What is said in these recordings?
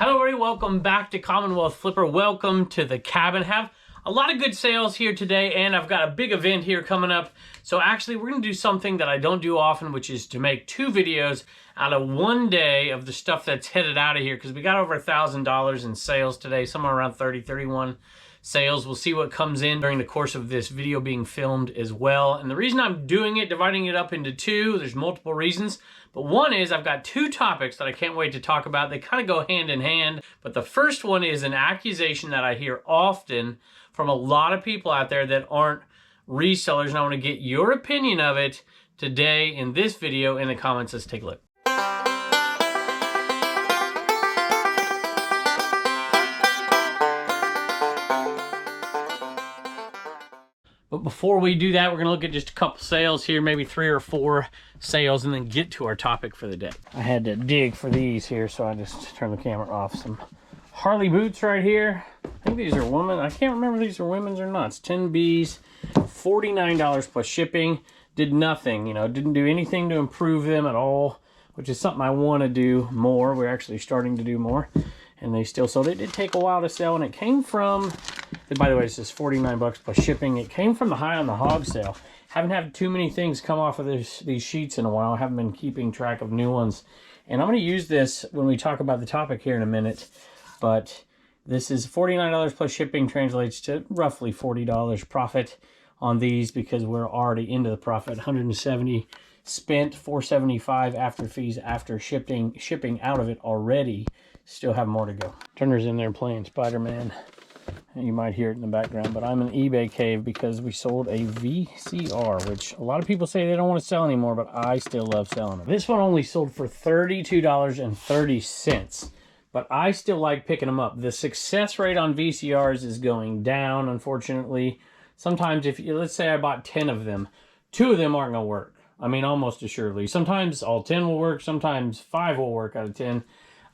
Hello everybody, welcome back to Commonwealth Flipper. Welcome to the cabin. Have a lot of good sales here today, and I've got a big event here coming up. So actually we're gonna do something that I don't do often, which is to make two videos out of one day of the stuff that's headed out of here, because we got over $1,000 in sales today, somewhere around 30, 31 sales. We'll see what comes in during the course of this video being filmed as well. And the reason I'm doing it, dividing it up into two, there's multiple reasons. But one is I've got two topics that I can't wait to talk about. They kind of go hand in hand. But the first one is an accusation that I hear often from a lot of people out there that aren't resellers. And I want to get your opinion of it today in this video in the comments. Let's take a look. But before we do that, we're gonna look at just a couple sales here, maybe 3 or 4 sales, and then get to our topic for the day. I had to dig for these here, so I just turned the camera off. Some Harley boots right here. I think these are women. I can't remember if these are women's or not. It's 10Bs, $49 plus shipping. Did nothing, you know, didn't do anything to improve them at all, which is something I want to do more. We're actually starting to do more, and they still sold. It did take a while to sell, and it came from, by the way, it's just 49 bucks plus shipping. It came from the High on the Hog sale. Haven't had too many things come off of these sheets in a while. I haven't been keeping track of new ones. And I'm going to use this when we talk about the topic here in a minute. But this is $49 plus shipping, translates to roughly $40 profit on these, because we're already into the profit. 170 spent, 475 after fees, after shipping out of it already. Still have more to go. Turner's in there playing Spider-Man. You might hear it in the background, but I'm an eBay cave because we sold a VCR, which a lot of people say they don't want to sell anymore, but I still love selling them. This one only sold for $32.30, but I still like picking them up. The success rate on VCRs is going down, unfortunately. Sometimes if you, let's say I bought 10 of them, 2 of them aren't going to work. I mean, almost assuredly. Sometimes all 10 will work, sometimes 5 will work out of 10.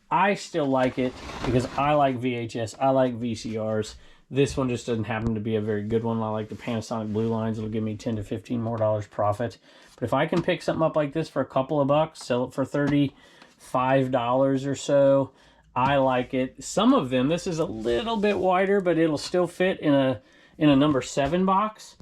I still like it because I like VHS, I like VCRs. This one just doesn't happen to be a very good one. I like the Panasonic Blue Lines. It'll give me 10 to 15 more dollars profit. But if I can pick something up like this for a couple of bucks, sell it for $35 or so, I like it. Some of them, this is a little bit wider, but it'll still fit in a number 7 box.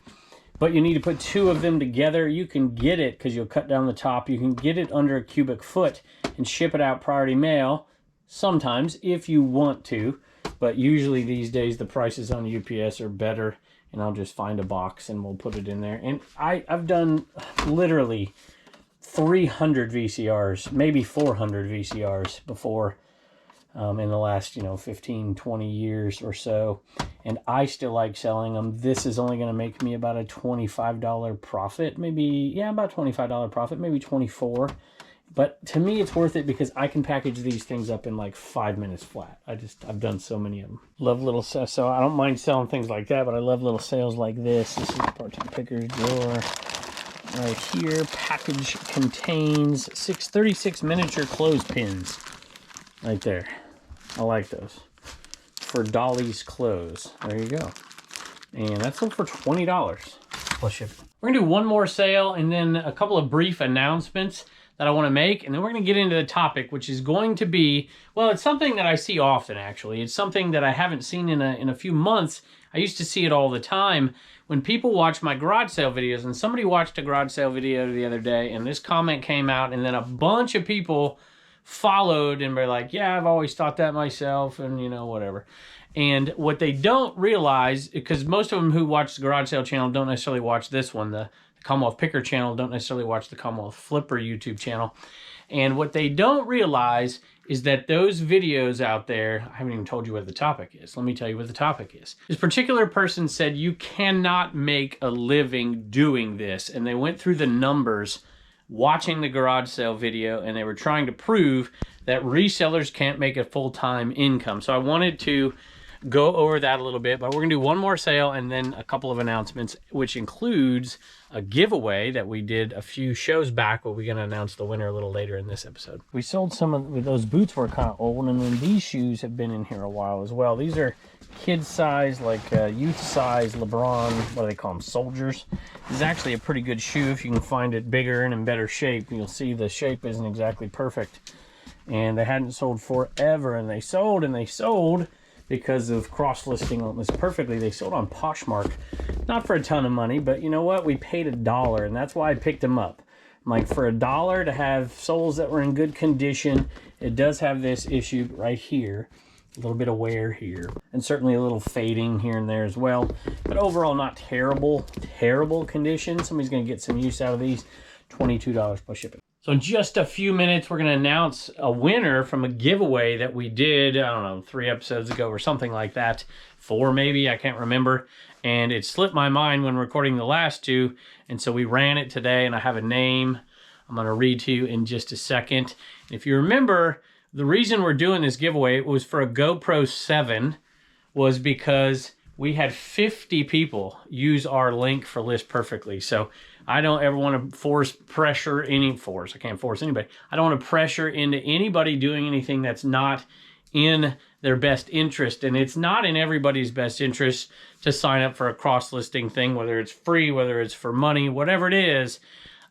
But you need to put 2 of them together. You can get it, because you'll cut down the top, you can get it under a cubic foot and ship it out priority mail. Sometimes, if you want to, but usually these days the prices on UPS are better, and I'll just find a box and we'll put it in there. And I've done literally 300 VCRs, maybe 400 VCRs before in the last, 15, 20 years or so, and I still like selling them. This is only going to make me about a $25 profit, maybe, yeah, about $25 profit, maybe 24. But to me, it's worth it because I can package these things up in like 5 minutes flat. I've done so many of them. Love little sales, so I don't mind selling things like that, but I love little sales like this. This is part-time picker's drawer right here. Package contains 36 miniature clothespins right there. I like those. For Dolly's clothes. There you go. And that's sold for $20 plus shipping. We're gonna do one more sale and then a couple of brief announcements that I want to make, and then we're going to get into the topic, which is going to be, well, it's something that I see often, actually. It's something that I haven't seen in a few months. I used to see it all the time when people watch my garage sale videos, and somebody watched a garage sale video the other day, and this comment came out, and then a bunch of people followed and were like, yeah, I've always thought that myself, and whatever. And what they don't realize, because most of them who watch the garage sale channel don't necessarily watch this one, the Commonwealth Picker channel, don't necessarily watch the Commonwealth Flipper YouTube channel. And what they don't realize is that those videos out there, I haven't even told you what the topic is. Let me tell you what the topic is. This particular person said you cannot make a living doing this. And they went through the numbers watching the garage sale video, and they were trying to prove that resellers can't make a full-time income. So I wanted to go over that a little bit, but we're gonna do one more sale and then a couple of announcements, which includes a giveaway that we did a few shows back, but we're gonna announce the winner a little later in this episode. We sold some of those boots were kind of old, and then these shoes have been in here a while as well. These are kid size, like youth size LeBron, what do they call them, soldiers. This is actually a pretty good shoe. If you can find it bigger and in better shape, you'll see the shape isn't exactly perfect. and they hadn't sold forever, and they sold because of cross-listing on List Perfectly. They sold on Poshmark, not for a ton of money, but you know what? We paid $1, and that's why I picked them up. Like, for $1 to have soles that were in good condition. It does have this issue right here, a little bit of wear here, and certainly a little fading here and there as well. But overall, not terrible condition. Somebody's going to get some use out of these. $22 plus shipping. So in just a few minutes, we're going to announce a winner from a giveaway that we did, I don't know, 3 episodes ago or something like that. 4 maybe, I can't remember. And it slipped my mind when recording the last 2. And so we ran it today, and I have a name I'm going to read to you in just a second. If you remember, the reason we're doing this giveaway was for a GoPro 7, was because we had 50 people use our link for List Perfectly. So I don't ever want to I can't force anybody. I don't want to pressure into anybody doing anything that's not in their best interest. And it's not in everybody's best interest to sign up for a cross-listing thing, whether it's free, whether it's for money, whatever it is,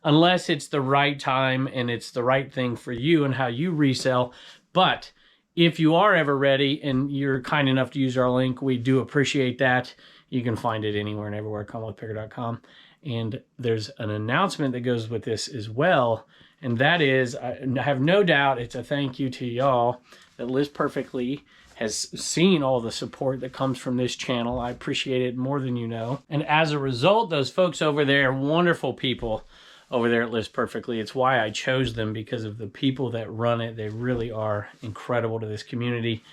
unless it's the right time and it's the right thing for you and how you resell. But if you are ever ready and you're kind enough to use our link, we do appreciate that. You can find it anywhere and everywhere, CommonwealthPicker.com. And there's an announcement that goes with this as well. And that is, I have no doubt it's a thank you to y'all that List Perfectly has seen all the support that comes from this channel. I appreciate it more than you know. And as a result, those folks over there, wonderful people over there at List Perfectly. It's why I chose them, because of the people that run it. They really are incredible to this community.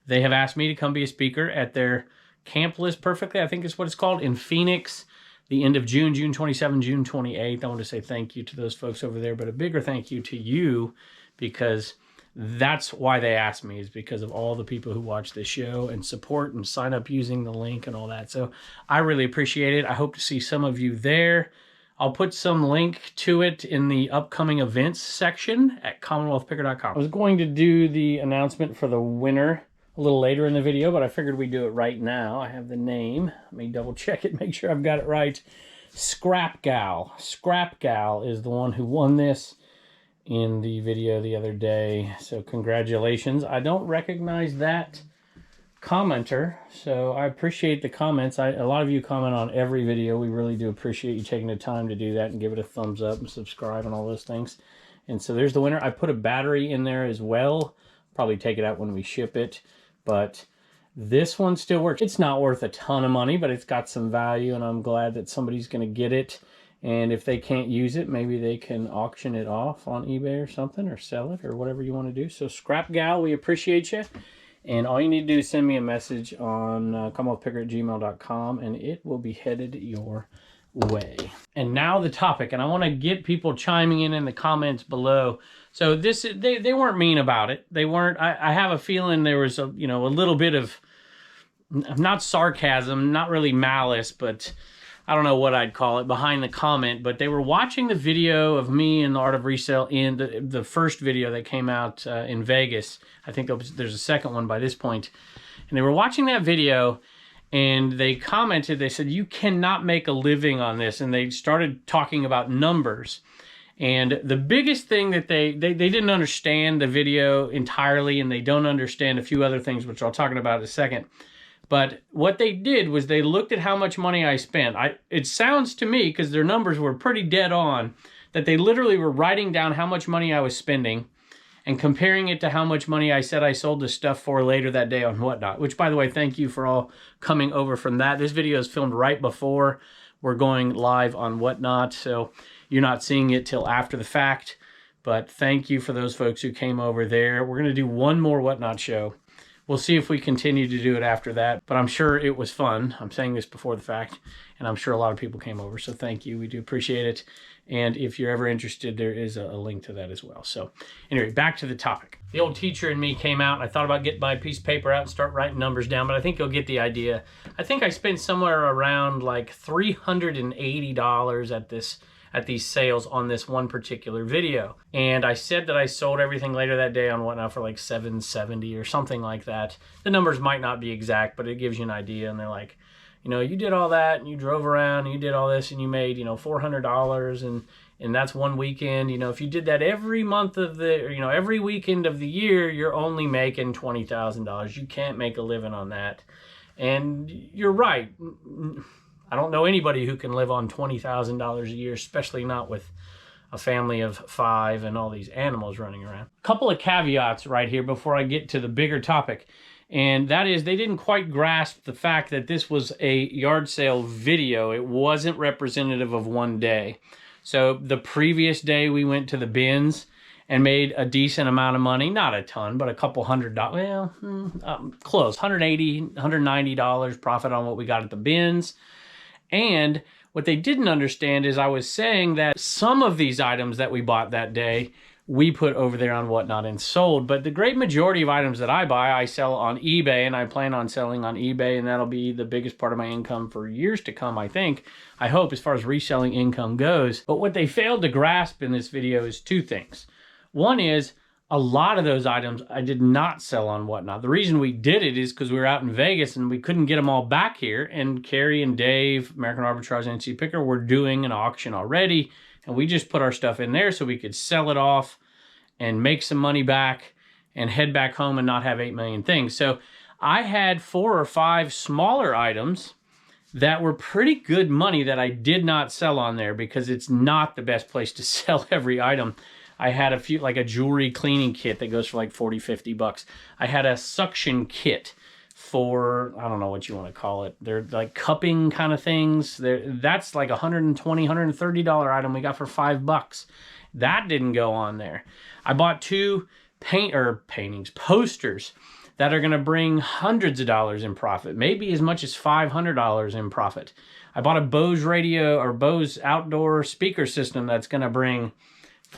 They have asked me to come be a speaker at their Camp List Perfectly, I think is what it's called, in Phoenix, the end of June, June 27, June 28th. I want to say thank you to those folks over there, but a bigger thank you to you, because that's why they asked me, is because of all the people who watch this show and support and sign up using the link and all that. So I really appreciate it. I hope to see some of you there. I'll put some link to it in the upcoming events section at CommonwealthPicker.com. I was going to do the announcement for the winner a little later in the video, but I figured we'd do it right now. I have the name. Let me double check it, make sure I've got it right. Scrap Gal. Scrap Gal is the one who won this in the video the other day. So congratulations. I don't recognize that commenter, so I appreciate the comments. A lot of you comment on every video. We really do appreciate you taking the time to do that and give it a thumbs up and subscribe and all those things. And so there's the winner. I put a battery in there as well. Probably take it out when we ship it, but this one still works. It's not worth a ton of money, but it's got some value, and I'm glad that somebody's going to get it. And if they can't use it, maybe they can auction it off on eBay or something, or sell it, or whatever you want to do. So Scrap Gal, we appreciate you. And all you need to do is send me a message on CommonwealthPicker@gmail.com, and it will be headed your way. And now the topic, and I want to get people chiming in the comments below. So this, they weren't mean about it. They weren't. I have a feeling there was a little bit of, not sarcasm, not really malice, but I don't know what I'd call it, behind the comment. But they were watching the video of me and the Art of Resale in the first video that came out in Vegas. I think there's a second one by this point. And they were watching that video, and they commented, they said, you cannot make a living on this. And they started talking about numbers. And the biggest thing that they didn't understand the video entirely, and they don't understand a few other things, which I'll talk about in a second. But what they did was they looked at how much money I spent. It sounds to me, because their numbers were pretty dead on, that they literally were writing down how much money I was spending and comparing it to how much money I said I sold the stuff for later that day on Whatnot. Which, by the way, thank you for all coming over from that. This video is filmed right before we're going live on Whatnot, so you're not seeing it till after the fact. But thank you for those folks who came over there. We're going to do one more Whatnot show. We'll see if we continue to do it after that, but I'm sure it was fun. I'm saying this before the fact, and I'm sure a lot of people came over, so thank you. We do appreciate it. And if you're ever interested, there is a link to that as well. So anyway, back to the topic. The old teacher in me came out, and I thought about getting my piece of paper out and start writing numbers down, but I think you'll get the idea. I think I spent somewhere around like $380 at these sales on this one particular video. And I said that I sold everything later that day on Whatnot for like $770 or something like that. The numbers might not be exact, but it gives you an idea. And they're like, you did all that, and you drove around, and you did all this, and you made, $400, and that's one weekend. You know, if you did that every month of the, you know, every weekend of the year, you're only making $20,000. You can't make a living on that. And you're right. I don't know anybody who can live on $20,000 a year, especially not with a family of 5 and all these animals running around. A couple of caveats right here before I get to the bigger topic. And that is, they didn't quite grasp the fact that this was a yard sale video. It wasn't representative of one day. So the previous day we went to the bins and made a decent amount of money. Not a ton, but a couple $100, well, close. $180, $190 profit on what we got at the bins. And what they didn't understand is I was saying that some of these items that we bought that day, we put over there on Whatnot and sold. But the great majority of items that I buy, I sell on eBay, and I plan on selling on eBay, and that'll be the biggest part of my income for years to come, I think. I hope, as far as reselling income goes. But what they failed to grasp in this video is 2 things. One is, a lot of those items I did not sell on Whatnot. The reason we did it is because we were out in Vegas and we couldn't get them all back here. And Carrie and Dave, American Arbitrage NC Picker, were doing an auction already. And we just put our stuff in there so we could sell it off and make some money back and head back home and not have 8 million things. So I had 4 or 5 smaller items that were pretty good money that I did not sell on there because it's not the best place to sell every item. I had a few, like a jewelry cleaning kit that goes for like 40, 50 bucks. I had a suction kit for, I don't know what you want to call it. They're like cupping kind of things. That's like $120, $130 item we got for $5. That didn't go on there. I bought 2 posters that are going to bring hundreds of dollars in profit, maybe as much as $500 in profit. I bought a Bose radio or Bose outdoor speaker system that's going to bring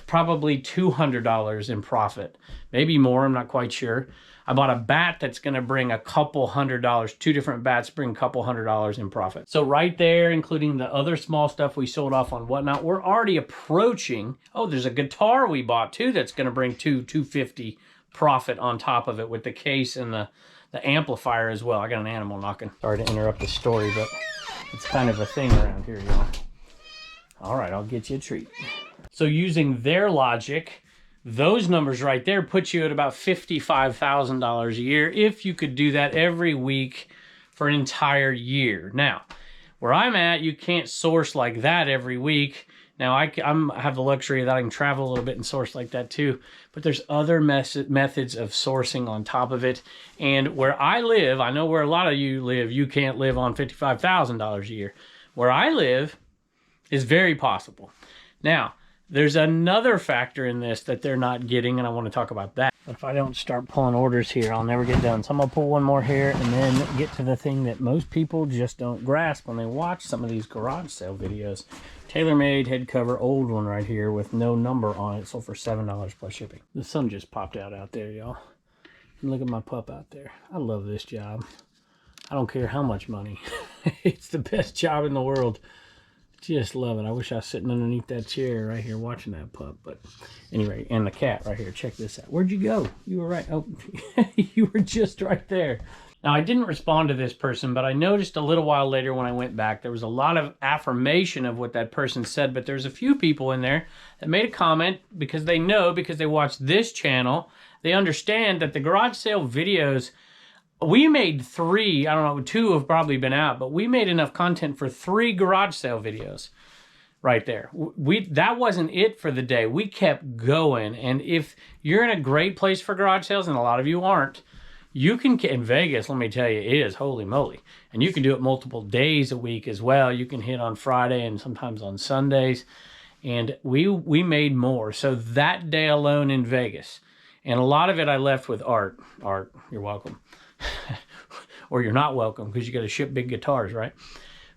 probably $200 in profit, maybe more, I'm not quite sure. I bought a bat that's going to bring a couple $100. 2 different bats bring a couple $100 in profit. So right there, including the other small stuff we sold off on Whatnot, we're already approaching, oh, there's a guitar we bought too that's going to bring $250 profit on top of it with the case and the amplifier as well. I got an animal knocking. Sorry to interrupt the story, but it's kind of a thing around here, y'all. All right, I'll get you a treat. So using their logic, those numbers right there put you at about $55,000 a year if you could do that every week for an entire year. Now, where I'm at, you can't source like that every week. Now, I have the luxury that I can travel a little bit and source like that too, but there's other methods of sourcing on top of it. And where I live, I know where a lot of you live, you can't live on $55,000 a year. Where I live is very possible. Now, there's another factor in this that they're not getting, and I want to talk about that. If I don't start pulling orders here, I'll never get done. So I'm going to pull one more here and then get to the thing that most people just don't grasp when they watch some of these garage sale videos. TaylorMade head cover, old one right here with no number on it, sold for $7 plus shipping. The sun just popped out there, y'all. And look at my pup out there. I love this job. I don't care how much money. It's the best job in the world. Just love it. I wish I was sitting underneath that chair right here watching that pup. But anyway, and the cat right here. Check this out. Where'd you go? You were right. Oh, you were just right there. Now, I didn't respond to this person, but I noticed a little while later when I went back, there was a lot of affirmation of what that person said. But there's a few people in there that made a comment because they know, because they watch this channel, they understand that the garage sale videos, we made 3, I don't know, 2 have probably been out, but we made enough content for 3 garage sale videos right there. That wasn't it for the day. We kept going. And if you're in a great place for garage sales, and a lot of you aren't, you can, in Vegas, let me tell you, it is holy moly. And you can do it multiple days a week as well. You can hit on Friday and sometimes on Sundays. And we made more. So that day alone in Vegas, and a lot of it I left with Art. Art, you're welcome. Or you're not welcome because you got to ship big guitars, right?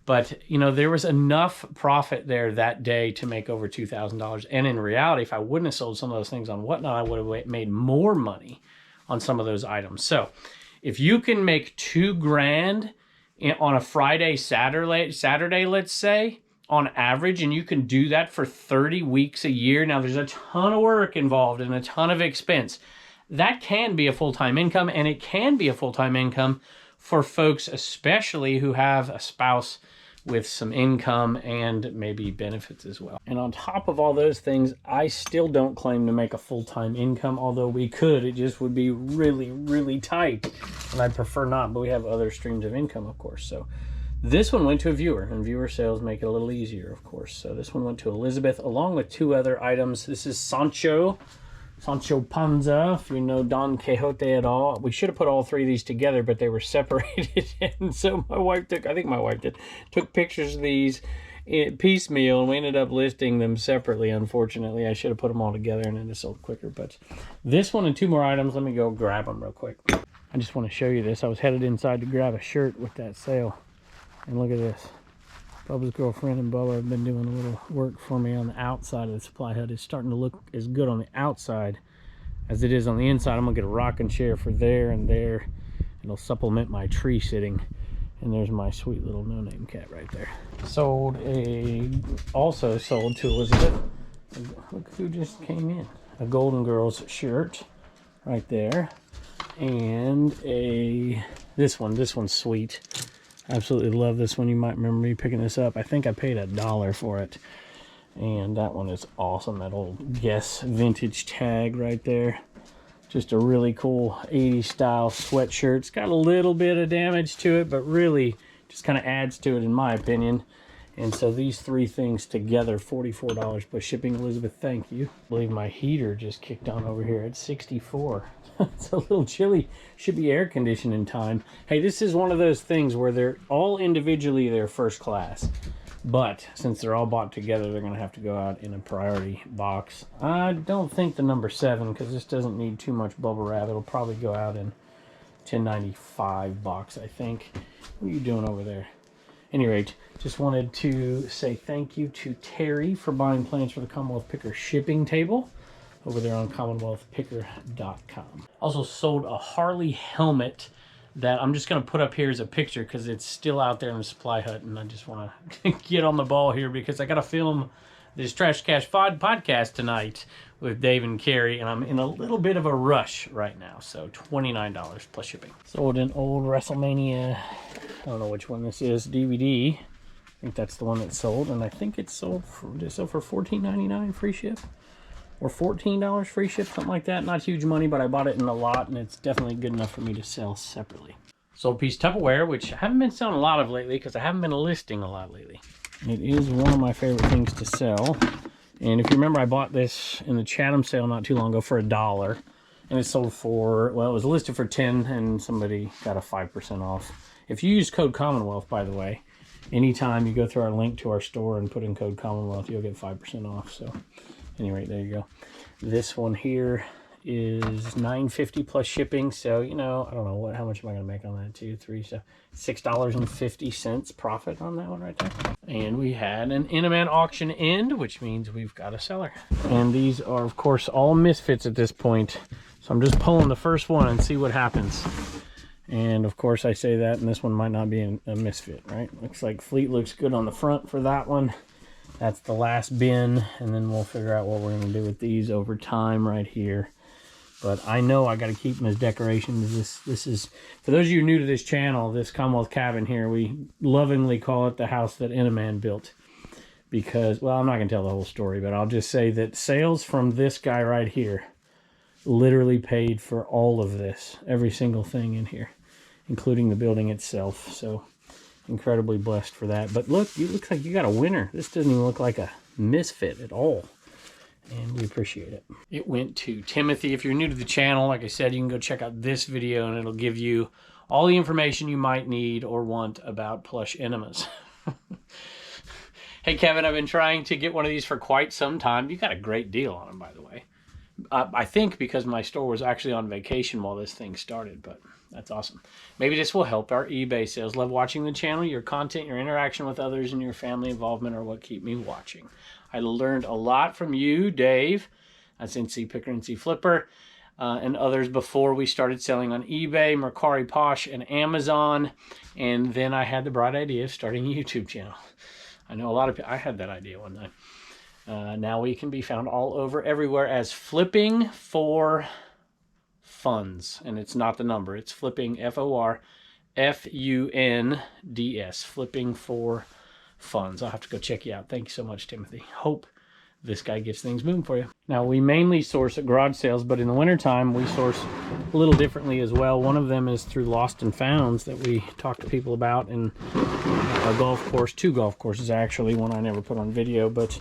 But, you know, there was enough profit there that day to make over $2,000. And in reality, if I wouldn't have sold some of those things on Whatnot, I would have made more money on some of those items. So if you can make $2,000 on a Friday, Saturday, let's say, on average, and you can do that for 30 weeks a year. Now, there's a ton of work involved and a ton of expense. That can be a full-time income, and it can be a full-time income for folks, especially who have a spouse with some income and maybe benefits as well. And on top of all those things, I still don't claim to make a full-time income, although we could. It just would be really, really tight, and I'd prefer not, but we have other streams of income, of course. So this one went to a viewer, and viewer sales make it a little easier, of course. So this one went to Elizabeth, along with 2 other items. This is Sancho Panza, if you know Don Quixote at all. We should have put all 3 of these together, but they were separated. And so my wife took, I think my wife did, took pictures of these piecemeal, and we ended up listing them separately, unfortunately. I should have put them all together and then it sold quicker. But this one and 2 more items, let me go grab them real quick. I just want to show you this. I was headed inside to grab a shirt with that sale. And look at this. Bubba's girlfriend and Bubba have been doing a little work for me on the outside of the supply hut. It's starting to look as good on the outside as it is on the inside. I'm gonna get a rocking chair for there and there. It'll supplement my tree sitting. And there's my sweet little no-name cat right there. Also sold to Elizabeth. Look who just came in. A Golden Girls shirt right there. And this one's sweet. Absolutely love this one. You might remember me picking this up. I think I paid $1 for it. And that one is awesome. That old Guess vintage tag right there. Just a really cool 80s style sweatshirt. It's got a little bit of damage to it, but really just kind of adds to it in my opinion. And so these 3 things together, $44 plus shipping. Elizabeth, thank you. I believe my heater just kicked on over here at 64. It's a little chilly. Should be air conditioned in time. Hey, this is one of those things where they're all individually, they're first class. But since they're all bought together, they're going to have to go out in a priority box. I don't think the number 7, because this doesn't need too much bubble wrap. It'll probably go out in 1095 box, I think. What are you doing over there? At any rate, just wanted to say thank you to Terry for buying plans for the Commonwealth Picker shipping table over there on CommonwealthPicker.com. Also sold a Harley helmet that I'm just going to put up here as a picture because it's still out there in the supply hut, and I just want to get on the ball here because I got to film this Trash Cash podcast tonight with Dave and Carrie, and I'm in a little bit of a rush right now. So $29 plus shipping. Sold an old WrestleMania, I don't know which one this is, DVD. I think that's the one that sold, and I think it sold for $14.99 free ship. Or $14 free ship, something like that. Not huge money, but I bought it in a lot, and it's definitely good enough for me to sell separately. Sold a piece of Tupperware, which I haven't been selling a lot of lately because I haven't been listing a lot lately. It is one of my favorite things to sell. And if you remember, I bought this in the Chatham sale not too long ago for $1. And it sold for, well, it was listed for 10 and somebody got a 5% off. If you use code Commonwealth, by the way, anytime you go through our link to our store and put in code Commonwealth, you'll get 5% off. So anyway, there you go. This one here is $9.50 plus shipping. So, you know, I don't know how much am I going to make on that? 2, 3, so $6.50 profit on that one right there. And we had an Inaman auction end, which means we've got a seller. And these are, of course, all misfits at this point. So I'm just pulling the first one and see what happens. And of course I say that, and this one might not be a misfit, right? Looks like Fleet looks good on the front for that one. That's the last bin, and then we'll figure out what we're going to do with these over time right here. But I know I got to keep them as decorations. This is, for those of you new to this channel, this Commonwealth cabin here, we lovingly call it the house that Inaman built. Because, well, I'm not going to tell the whole story, but I'll just say that sales from this guy right here literally paid for all of this, every single thing in here, including the building itself. So incredibly blessed for that. But look, you look like you got a winner. This doesn't even look like a misfit at all, and we appreciate it. It went to Timothy. If you're new to the channel, like I said, you can go check out this video and it'll give you all the information you might need or want about plush enemas. Hey Kevin, I've been trying to get one of these for quite some time. You got a great deal on them, by the way. I think because my store was actually on vacation while this thing started, but that's awesome. Maybe this will help our eBay sales. Love watching the channel. Your content, your interaction with others, and your family involvement are what keep me watching. I learned a lot from you, Dave. That's NC Picker, NC Flipper, and others before we started selling on eBay, Mercari Posh, and Amazon. And then I had the bright idea of starting a YouTube channel. I know a lot of people, I had that idea one night. Now we can be found all over, everywhere as Flipping for Funds. And it's not the number. It's Flipping, F-O-R-F-U-N-D-S. Flipping for funds. I'll have to go check you out. Thank you so much, Timothy. Hope this guy gets things moving for you. Now, we mainly source at garage sales, but in the wintertime, we source a little differently as well. One of them is through Lost and Founds that we talk to people about, and a golf course, 2 golf courses actually, one I never put on video, but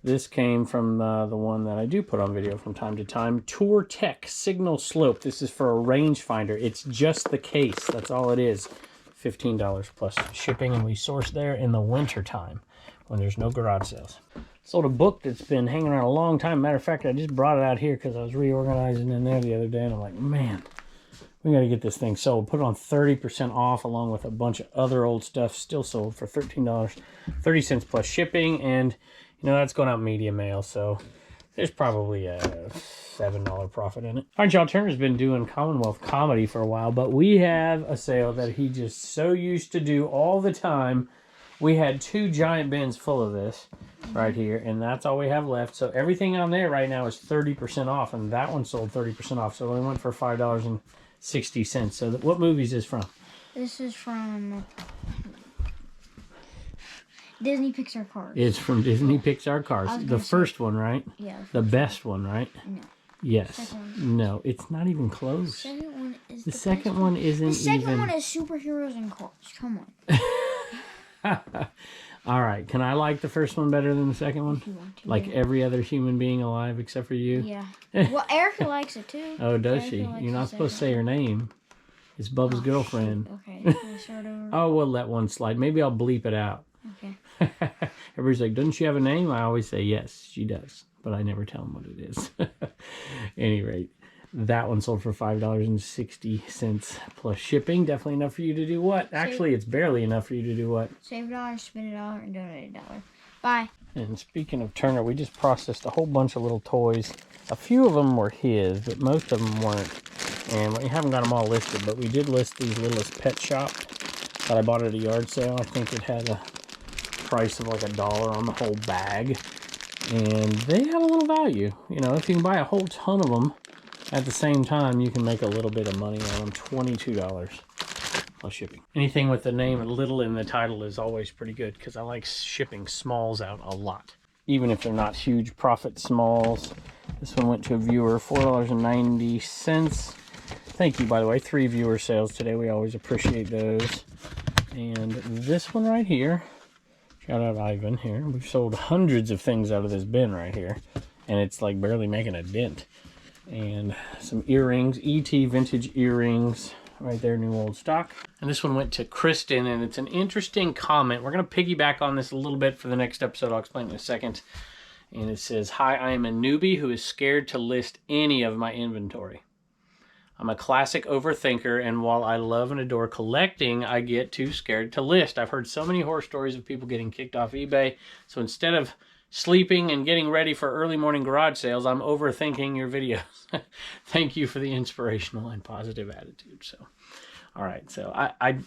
this came from the one that I do put on video from time to time. Tour Tech Signal Slope. This is for a rangefinder. It's just the case. That's all it is. $15 plus shipping, and we source there in the wintertime when there's no garage sales. Sold a book that's been hanging around a long time. Matter of fact, I just brought it out here because I was reorganizing in there the other day, and I'm like, man, we got to get this thing sold. Put it on 30% off along with a bunch of other old stuff. Still sold for $13, 30 cents plus shipping, and you know that's going out media mail, so there's probably a $7 profit in it. All right, y'all, Turner's been doing Commonwealth comedy for a while, but we have a sale that he just so used to do all the time. We had 2 giant bins full of this right here, and that's all we have left. So everything on there right now is 30% off, and that one sold 30% off. So we went for $5.60. So what movie is this from? This is from Disney Pixar Cars. It's from Disney Pixar Cars. The first one, right? Yeah. The best one, right? No. Yes. No, it's not even close. The second one is The second one one isn't even... is superheroes and cars. Come on. All right. Can I like the first one better than the second one? If you want to, Like every other human being alive except for you? Yeah. Well, Erica likes it too. Oh, does she? You're not supposed to say her name. It's Bubba's girlfriend. Okay. Can I start over? Oh, we'll let one slide. Maybe I'll bleep it out. Okay. Everybody's like, doesn't she have a name? I always say, yes, she does. But I never tell them what it is. Any rate, that one sold for $5.60 plus shipping. Definitely enough for you to do what? Actually, it's barely enough for you to do what? Save $1, spend $1, and donate $1. Bye. And speaking of Turner, we just processed a whole bunch of little toys. A few of them were his, but most of them weren't. And we haven't got them all listed, but we did list these Littlest Pet Shop that I bought at a yard sale. I think it had a price of like $1 on the whole bag. And they have a little value. You know, if you can buy a whole ton of them at the same time, you can make a little bit of money on them. $22 plus shipping. Anything with the name Little in the title is always pretty good because I like shipping smalls out a lot. Even if they're not huge profit smalls. This one went to a viewer, $4.90. Thank you, by the way. 3 viewer sales today. We always appreciate those. And this one right here, shout out Ivan here. We've sold hundreds of things out of this bin right here. And it's like barely making a dent. And some earrings, ET vintage earrings. Right there, new old stock. And this one went to Kristen, and it's an interesting comment. We're going to piggyback on this a little bit for the next episode. I'll explain in a second. And it says, hi, I am a newbie who is scared to list any of my inventory. I'm a classic overthinker, and while I love and adore collecting, I get too scared to list. I've heard so many horror stories of people getting kicked off eBay, so instead of sleeping and getting ready for early morning garage sales, I'm overthinking your videos. Thank you for the inspirational and positive attitude. So, all right. So I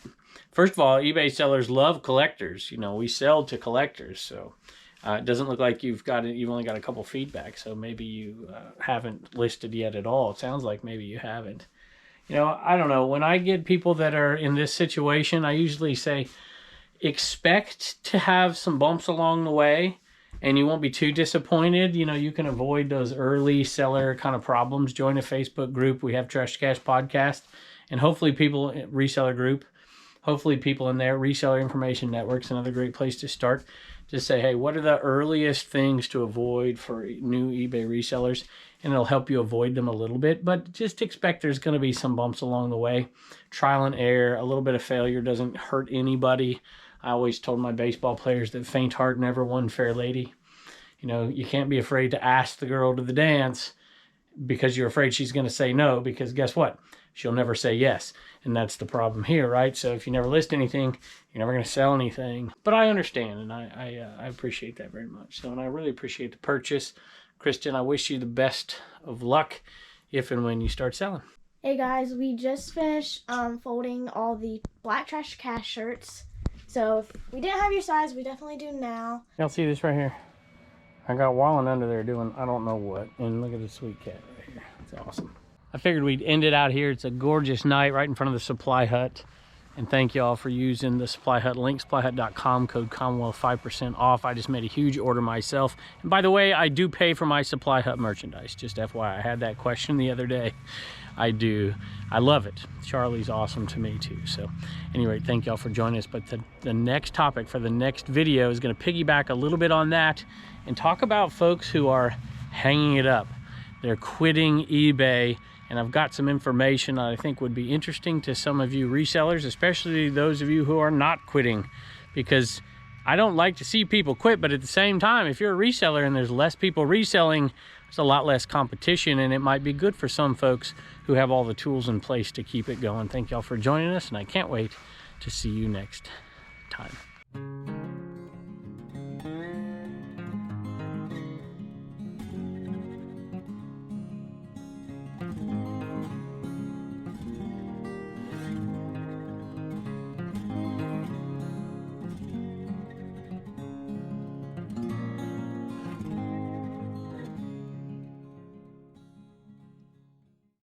first of all, eBay sellers love collectors. You know, we sell to collectors. So it doesn't look like you've only got a couple feedback. So maybe you haven't listed yet at all. It sounds like maybe you haven't. You know, I don't know. When I get people that are in this situation, I usually say, expect to have some bumps along the way. And you won't be too disappointed. You know, you can avoid those early seller kind of problems. Join a Facebook group. We have Trash to Cash podcast. And hopefully people, reseller group, hopefully people in there, Reseller Information Network's another great place to start. Just say, hey, what are the earliest things to avoid for new eBay resellers? And it'll help you avoid them a little bit. But just expect there's going to be some bumps along the way. Trial and error, a little bit of failure doesn't hurt anybody. I always told my baseball players that faint heart never won fair lady. You know, you can't be afraid to ask the girl to the dance because you're afraid she's going to say no, because guess what? She'll never say yes. And that's the problem here, right? So if you never list anything, you're never going to sell anything. But I understand, and I appreciate that very much. So, and I really appreciate the purchase. Kristen, I wish you the best of luck if and when you start selling. Hey guys, we just finished folding all the Black Trash Cash shirts. So if we didn't have your size, we definitely do now. Y'all see this right here? I got Wallen under there doing I don't know what. And look at this sweet cat right here. It's awesome. I figured we'd end it out here. It's a gorgeous night right in front of the Supply Hut. And thank y'all for using the SupplyHut link, supplyhut.com, code Commonwealth, 5% off. I just made a huge order myself. And by the way, I do pay for my SupplyHut merchandise. Just FYI, I had that question the other day. I do. I love it. Charlie's awesome to me too. So anyway, thank y'all for joining us. But the next topic for the next video is going to piggyback a little bit on that and talk about folks who are hanging it up. They're quitting eBay. And I've got some information that I think would be interesting to some of you resellers, especially those of you who are not quitting, because I don't like to see people quit, but at the same time, if you're a reseller and there's less people reselling, there's a lot less competition, and it might be good for some folks who have all the tools in place to keep it going. Thank y'all for joining us, and I can't wait to see you next time.